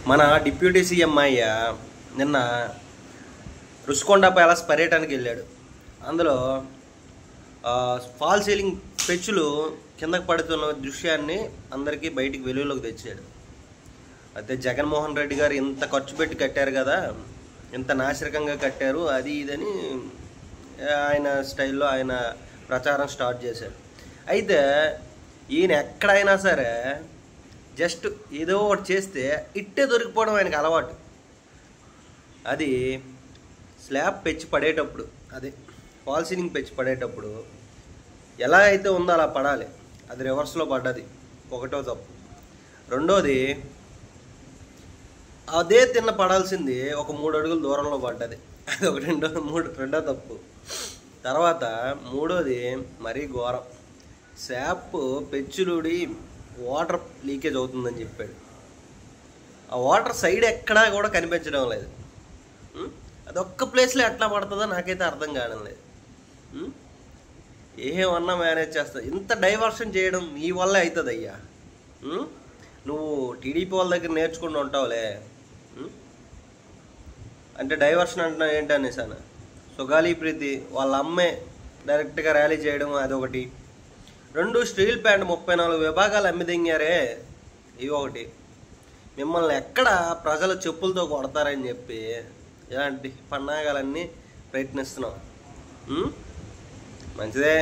మన deputy CM అయ్య నిన్న రుషికొండ ప్యాలెస్ పర్యటనకి వెళ్ళాడు. అందులో ఫాల్ సీలింగ్ పెచ్చులు కిందకు పడుతున్న దృశ్యాన్ని అందరికీ బయటికి వెలుగులోకి తెచ్చాడు. అయితే జగన్మోహన్ రెడ్డి గారు ఇంత ఖర్చు పెట్టి కట్టారు కదా, ఇంత నాశరకంగా కట్టారు, అది ఇదని ఆయన స్టైల్లో ఆయన ప్రచారం స్టార్ట్ చేశాడు. అయితే ఈయన ఎక్కడైనా సరే జస్ట్ ఏదో ఒకటి చేస్తే ఇట్టే దొరికిపోవడం ఆయనకు అలవాటు. అది స్లాబ్ పెంచి పడేటప్పుడు, అదే ఫాల్ సీలింగ్ పెంచి పడేటప్పుడు ఎలా అయితే ఉందో అలా పడాలి. అది రివర్స్లో పడ్డది, ఒకటో తప్పు. రెండోది అదే తిన్న పడాల్సింది ఒక 3 అడుగుల దూరంలో పడ్డది, అది ఒక రెండో తప్పు. తర్వాత మూడోది మరీ ఘోరం, శాప్ పెచ్చులుడి వాటర్ లీకేజ్ అవుతుందని చెప్పాడు. ఆ వాటర్ సైడ్ ఎక్కడా కూడా కనిపించడం లేదు. అదొక్క ప్లేస్లో ఎట్లా పడుతుందో నాకైతే అర్థం కావడం లేదు. ఏమన్నా మేనేజ్ చేస్తుంది. ఇంత డైవర్షన్ చేయడం నీ వల్లే అవుతుంది అయ్యా. నువ్వు టీడీపీ వాళ్ళ దగ్గర నేర్చుకుంటూ ఉంటావులే. అంటే డైవర్షన్ అంటున్నా ఏంటి అనేసాను. సుగాలి ప్రీతి వాళ్ళ అమ్మే డైరెక్ట్గా ర్యాలీ చేయడం అదొకటి. 2 స్టీల్ ప్యాంట్ 34 విభాగాలు అమ్మిదింగారే, ఇవి ఒకటి. మిమ్మల్ని ఎక్కడ ప్రజలు చెప్పులతో కొడతారని చెప్పి ఇలాంటి పన్నాగాలన్నీ ప్రయత్నిస్తున్నాం. మంచిదే.